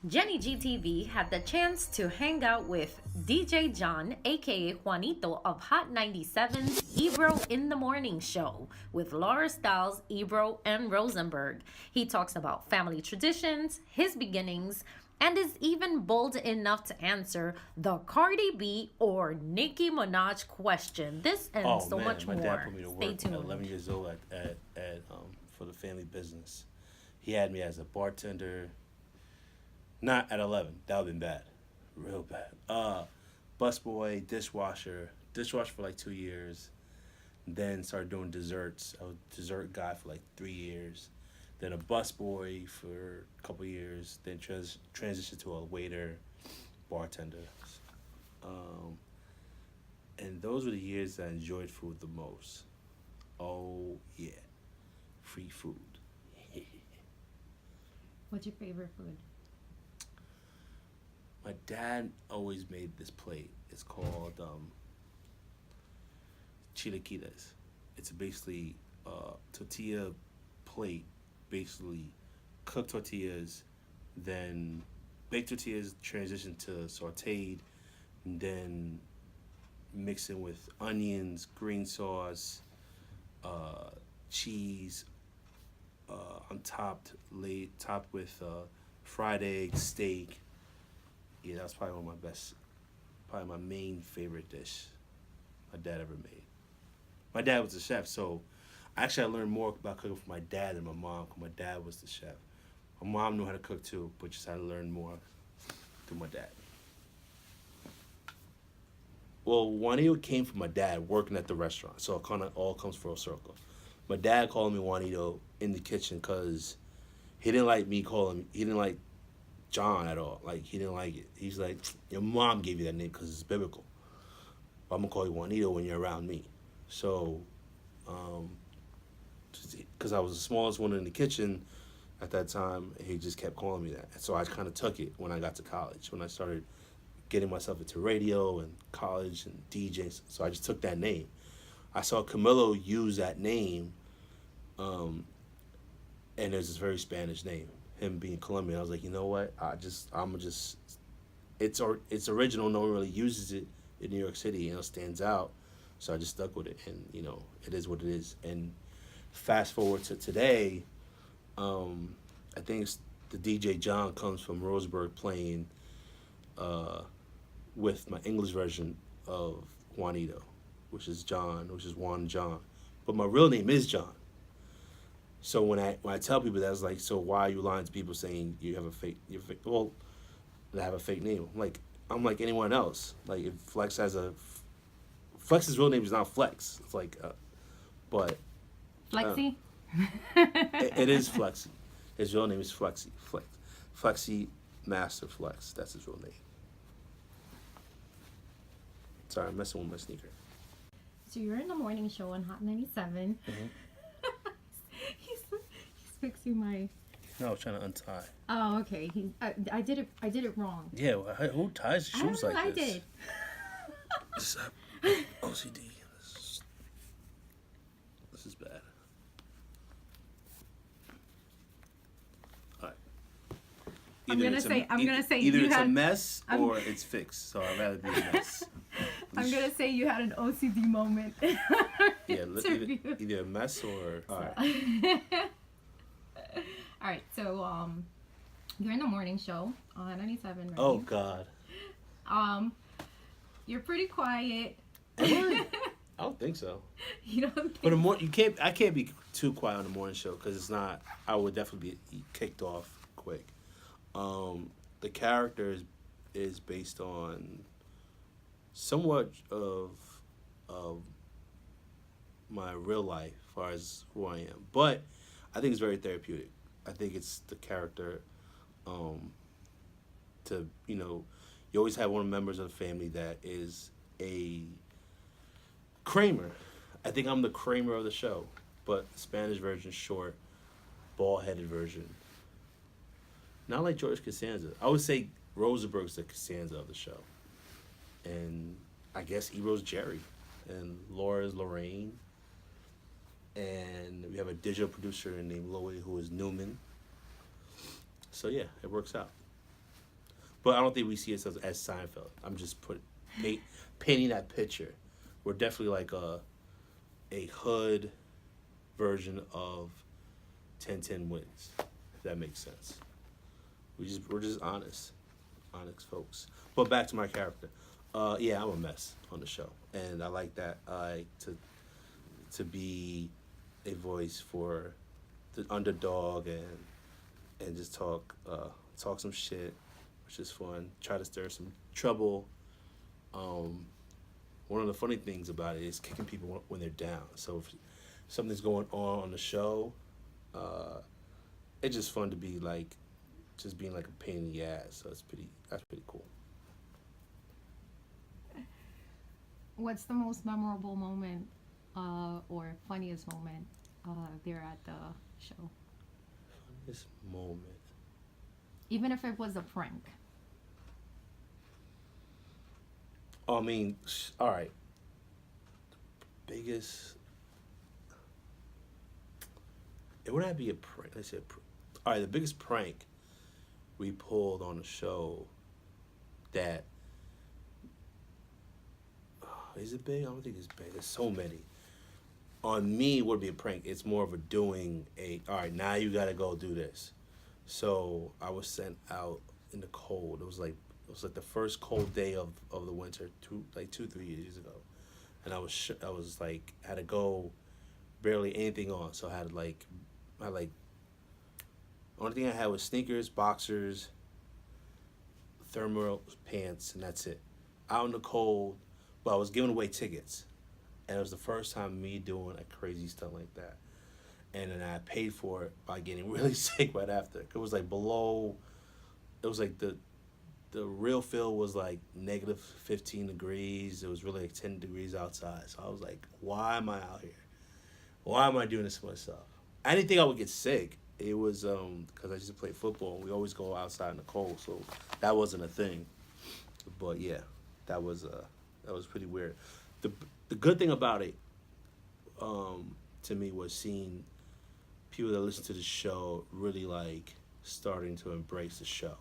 Jenny GTV had the chance to hang out with DJ John, aka Juanito of Hot 97's Ebro in the Morning Show with Laura Stiles, Ebro, and Rosenberg. He talks about family traditions, his beginnings, and is even bold enough to answer the Cardi B or Nicki Minaj question. This and Oh so man, much my more. dad put me to Stay work at 11 tuned. years old for the family business. He had me as a bartender. Not at 11. That would have been bad, real bad. Busboy, dishwasher for like 2 years. Then started doing desserts. I was a dessert guy for like 3 years. Then a busboy for a couple years. Then transitioned to a waiter, bartender. Um, and those were the years that I enjoyed food the most. Oh yeah, free food. What's your favorite food? My dad always made this plate. It's called chilaquiles. It's basically tortilla plate, basically cooked tortillas, then baked tortillas transition to sautéed, and then mixing with onions, green sauce, uh, cheese, on topped with fried egg, steak. Yeah, that was probably one of my best, probably my main favorite dish my dad ever made. My dad was a chef, so actually I learned more about cooking from my dad than my mom, because my dad was the chef. My mom knew how to cook too, but just had to learn more through my dad. Well, Juanito came from my dad working at the restaurant, so it kind of all comes full circle. My dad called me Juanito in the kitchen because he didn't like John at all. Like, he didn't like it. He's like, your mom gave you that name because it's biblical. But I'm going to call you Juanito when you're around me. So, because I was the smallest one in the kitchen at that time, he just kept calling me that. And so I kind of took it when I got to college, when I started getting myself into radio and college and DJing. So I just took that name. I saw Camilo use that name, and it's this very Spanish name. Him being Colombian, I was like, you know what? I'm just, it's original. No one really uses it in New York City. Stands out. So I just stuck with it, and it is what it is. And fast forward to today, I think the DJ John comes from Roseburg playing with my English version of Juanito, which is Juan John. But my real name is John. So when I tell people that, it's like, so why are you lying to people saying you're fake? Well, I have a fake name. I'm like anyone else. Like, if Flex's real name is not Flex. It's like, but Flexi? it is Flexi. His real name is Flexi Master Flex. That's his real name. Sorry, I'm messing with my sneaker. So you're in the morning show on Hot 97. Mm-hmm. he's fixing my. No, I was trying to untie. Oh, okay. I did it wrong. Yeah, well, who ties shoes like I this? did. This is OCD. This is bad. All right. I'm gonna say either you it's a had. mess or it's fixed. So I'd rather be a mess. I'm gonna say you had an OCD moment. Yeah, either a mess or all right. All right. So you're in the morning show on 97, right? Oh God. You're pretty quiet. Am I? I don't think so. You don't think. But I can't be too quiet on the morning show because it's not. I would definitely be kicked off quick. The character is based on somewhat of my real life as far as who I am, but I think it's very therapeutic. I think it's the character. To you always have one of the members of the family that is a Kramer. I think I'm the Kramer of the show, but Spanish version, short, bald-headed version. Not like George Costanza. I would say Rosenberg's the Costanza of the show, and I guess Ebro's Jerry, and Laura's Lorraine, and we have a digital producer named Loie who is Newman. So yeah, it works out. But I don't think we see ourselves as Seinfeld. I'm just painting that picture. We're definitely like a hood version of 10-10 wins, if that makes sense. We're just honest folks. But back to my character. Yeah, I'm a mess on the show, and I like that. I like to be a voice for the underdog and just talk some shit, which is fun. Try to stir some trouble. One of the funny things about it is kicking people when they're down. So if something's going on the show, it's just fun to be like, just being like a pain in the ass. So that's pretty cool. What's the most memorable moment or funniest moment there at the show? This moment. Even if it was a prank. I mean, all right. Biggest. It would not be a prank. Let's say all right. The biggest prank we pulled on the show that is it big? I don't think it's big. There's so many. On me, it would be a prank. It's more of a doing all right, now you gotta go do this. So I was sent out in the cold. It was like the first cold day of the winter, 2-3 years ago. And I was like, had to go barely anything on. So I had only thing I had was sneakers, boxers, thermal pants, and that's it. Out in the cold, but I was giving away tickets. And it was the first time me doing a crazy stunt like that. And then I paid for it by getting really sick right after. It was like the real feel was like negative 15 degrees. It was really like 10 degrees outside. So I was like, why am I out here? Why am I doing this to myself? I didn't think I would get sick. It was because I used to play football, and we always go outside in the cold, so that wasn't a thing. But yeah, that was pretty weird. The good thing about it, to me, was seeing people that listen to the show really like starting to embrace the show,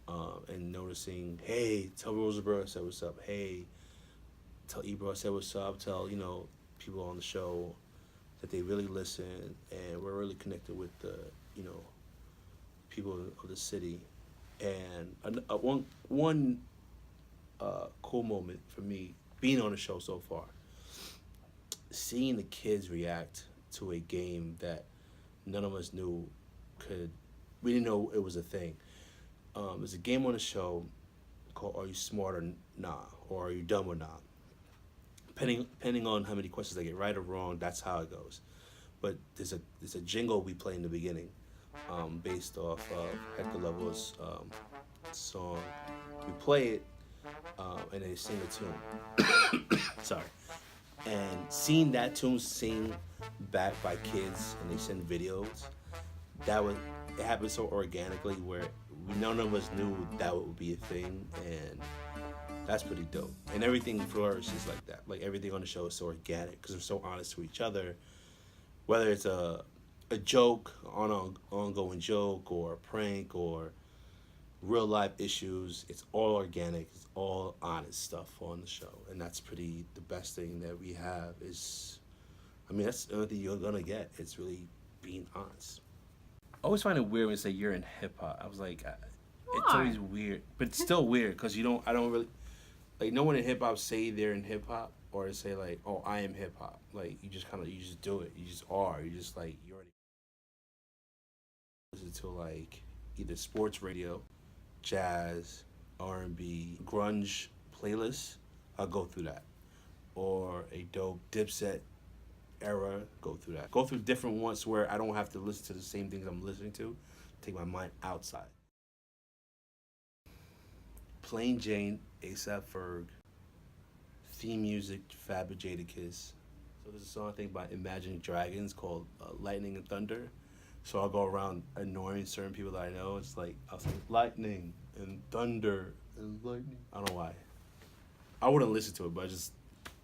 and noticing, hey, tell Rosenberg I said what's up. Hey, tell Ebro I said what's up. Tell people on the show that they really listen, and we're really connected with the people of the city. And one cool moment for me being on the show so far, seeing the kids react to a game that none of us knew we didn't know it was a thing. There's a game on the show called Are You Smart or Nah, or Are You Dumb or Nah? Depending on how many questions I get right or wrong, that's how it goes. But there's a jingle we play in the beginning, based off of Hector Lavoe's song. We play it, and they sing a tune. Sorry. And seeing that tune sing back by kids, and they send videos, it happened so organically where none of us knew that would be a thing, and that's pretty dope. And everything flourishes like that. Like, everything on the show is so organic because we're so honest to each other. Whether it's a joke, ongoing joke, or a prank, or real life issues, it's all organic. It's all honest stuff on the show, and that's the best thing that we have is, that's the only thing you're gonna get. It's really being honest. I always find it weird when they say you're in hip hop. I was like, it's always weird, but it's still weird because I don't really. Like, no one in hip hop say they're in hip hop, or say like, "Oh, I am hip hop." Like, you just do it. You just are. You just like you already listen to like either sports radio, jazz, R&B, grunge playlists. I'll go through that, or a dope Dipset era. Go through that. Go through different ones where I don't have to listen to the same things I'm listening to. Take my mind outside. Plain Jane, A$AP Ferg, theme music, Fab Jadakiss. So there's a song I think about Imagine Dragons called Lightning and Thunder. So I'll go around annoying certain people that I know. It's like, I'll say lightning and thunder and lightning. I don't know why. I wouldn't listen to it, but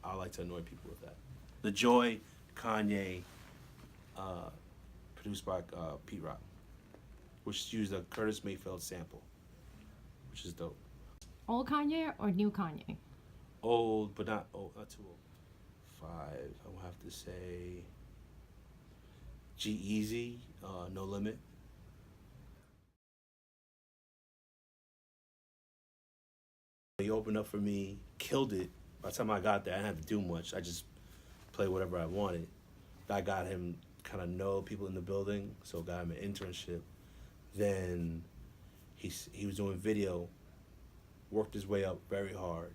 I like to annoy people with that. The Joy, Kanye, produced by Pete Rock, which used a Curtis Mayfield sample, which is dope. Old Kanye or new Kanye? Old, but not old, not too old. 5. I will have to say G-Eazy, No Limit. He opened up for me, killed it. By the time I got there, I didn't have to do much. I just played whatever I wanted. I got him kind of know people in the building, so got him an internship. Then he was doing video, worked his way up very hard.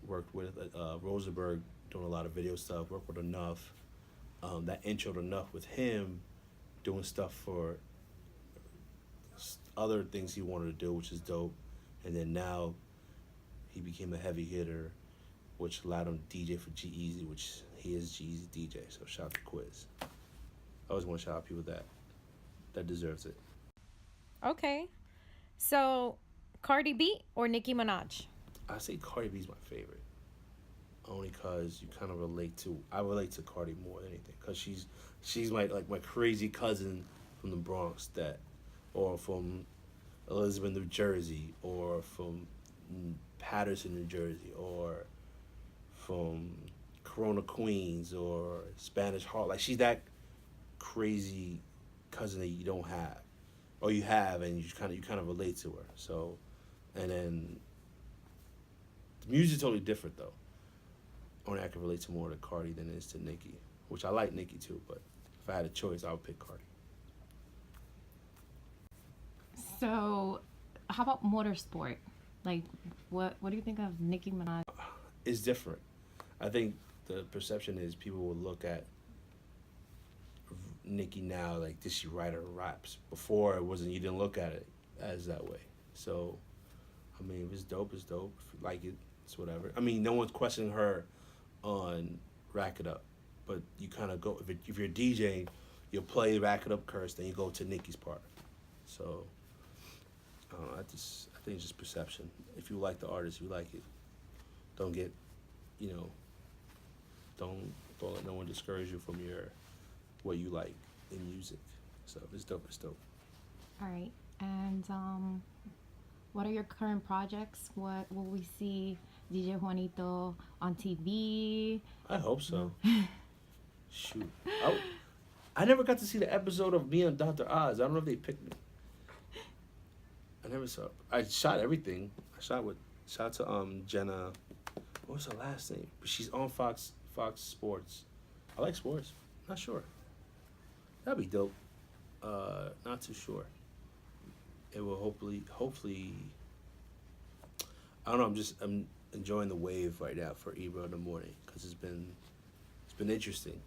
Worked with Rosenberg, doing a lot of video stuff. Worked with Enough. That introed Enough with him, doing stuff for other things he wanted to do, which is dope. And then now he became a heavy hitter, which allowed him to DJ for G-Eazy, which he is G-Eazy DJ. So shout out to Quiz. I always want to shout out people that deserves it. Okay. So, Cardi B or Nicki Minaj? I say Cardi B's my favorite, only cause you kind of relate to. I relate to Cardi more than anything, cause she's my crazy cousin from the Bronx or from Elizabeth, New Jersey, or from Patterson, New Jersey, or from Corona, Queens, or Spanish Harlem. Like, she's that crazy cousin that you don't have, or you have, and you kind of relate to her. So, and then the music's totally different though. Only I can relate to more to Cardi than it is to Nicki, which I like Nicki too, but if I had a choice, I would pick Cardi. So, how about motorsport? Like, what do you think of Nicki Minaj? It's different. I think the perception is people will look at Nicki now like, did she write her raps? Before, it wasn't. You didn't look at it as that way. So, I mean, if it's dope, it's dope. If you like it, it's whatever. I mean, no one's questioning her on Rack It Up, but you kind of go, if you're DJing, you'll play Rack It Up first, then you go to Nicki's part. So, I think it's just perception. If you like the artist, you like it. Don't get, don't let no one discourage you from what you like in music. So it's dope. It's dope. All right. And what are your current projects? What will we see DJ Juanyto on TV? I hope so. Shoot. I never got to see the episode of me and Dr. Oz. I don't know if they picked me. I never saw it. I shot everything. Shout to Jenna. What was her last name? But she's on Fox Sports. I like sports. Not sure. That'd be dope. Not too sure. It will hopefully. I don't know. I'm enjoying the wave right now for Ebro in the morning because it's been interesting,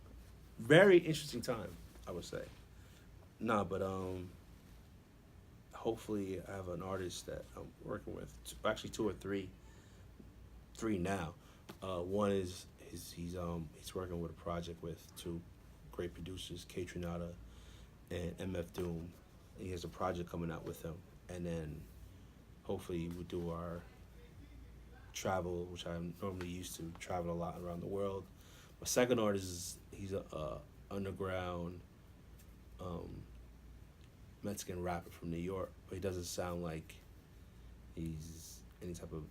very interesting time, I would say. Nah, but hopefully I have an artist that I'm working with. Actually, 2 or 3. 3 now. One is he's working with a project with 2 great producers, K Trinata and MF Doom. And he has a project coming out with them, and then hopefully we'll do our travel, which I'm normally used to, travel a lot around the world. My second artist he's a underground Mexican rapper from New York, but he doesn't sound like he's any type of.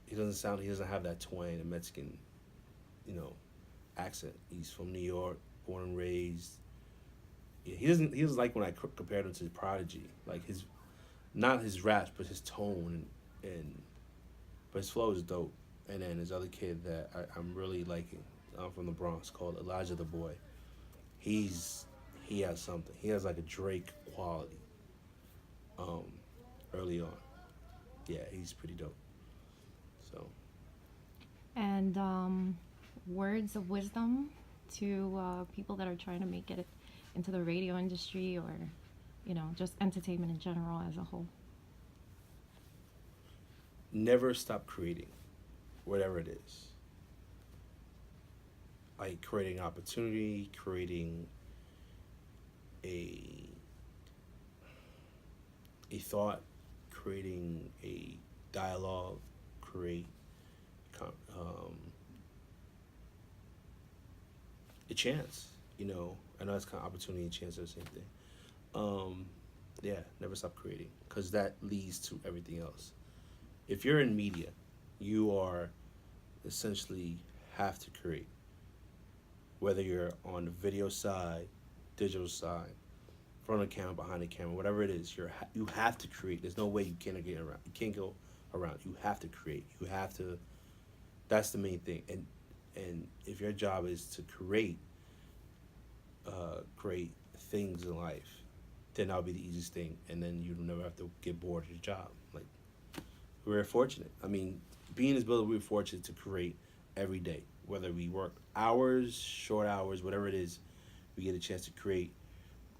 He doesn't have that twang and Mexican, accent. He's from New York, born and raised. Yeah, he doesn't like when I compared him to Prodigy, like not his raps, but his tone but his flow is dope. And then his other kid that I'm really liking, from the Bronx, called Elijah the Boy. He has something. He has like a Drake quality. Early on, yeah, he's pretty dope. So. And words of wisdom to people that are trying to make it into the radio industry, or just entertainment in general as a whole. Never stop creating, whatever it is. Like creating opportunity, creating a thought, creating a dialogue, create a chance. I know it's kind of opportunity and chance are the same thing. Yeah, never stop creating, because that leads to everything else. if you're in media, you are essentially have to create. Whether you're on the video side, digital side, front of the camera, behind the camera, whatever it is, you have to create. There's no way you can't get around. You can't go around. You have to create. You have to. That's the main thing. And if your job is to create great things in life, then that'll be the easiest thing. And then you never have to get bored of your job. Like, we're fortunate. I mean, being this builder, we're fortunate to create every day. Whether we work hours, short hours, whatever it is, we get a chance to create,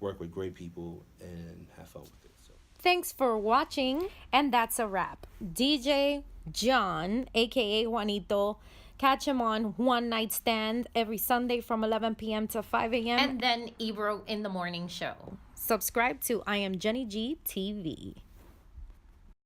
work with great people, and have fun with it. So. Thanks for watching, and that's a wrap. DJ John, aka Juanyto, catch him on One Night Stand every Sunday from 11 p.m. to 5 a.m. And then Ebro in the Morning Show. Subscribe to I Am Jenny G TV.